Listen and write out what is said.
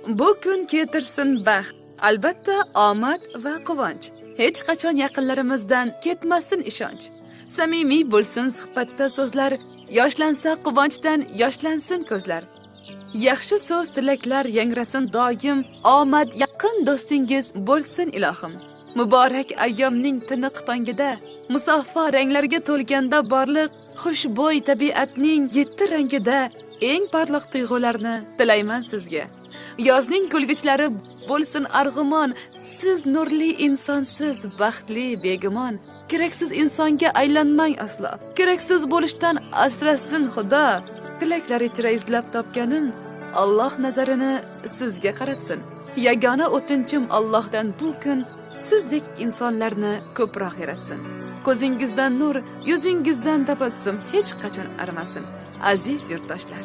Bu kun keltirsin baxt, albatta omad va quvonch. Hech qachon yaqinlarimizdan ketmasin ishonch. Samimiy bo'lsin suhbatda so'zlar, yoshlansa quvonchdan yoshlansin ko'zlar. Yaxshi so'z tilaklar yangrasin doim, omad yaqin do'stingiz bo'lsin ilohim. Muborak ayyomning tiniq tongida, musaffo ranglarga to'lganda borliq, xushbo'y tabiatning 7 rangida eng porloq tuyg'ularni tilayman sizga. Yozning kulgichlari bo'lsin arg'umon, siz nurli insonsiz, baxtli begumon. Keraksiz insonga aylanmang aslo. Keraksiz bo'lishdan asrasin Xudo. Tilaklar ichra izlab topganim, Alloh nazarini sizga qaratsin. Yagona o'tinchim Allohdan bu kun sizdek insonlarni ko'proq yaratsin. Ko'zingizdan nur, yuzingizdan tabassum hech qachon arimasin. Aziz yurtdoshlar,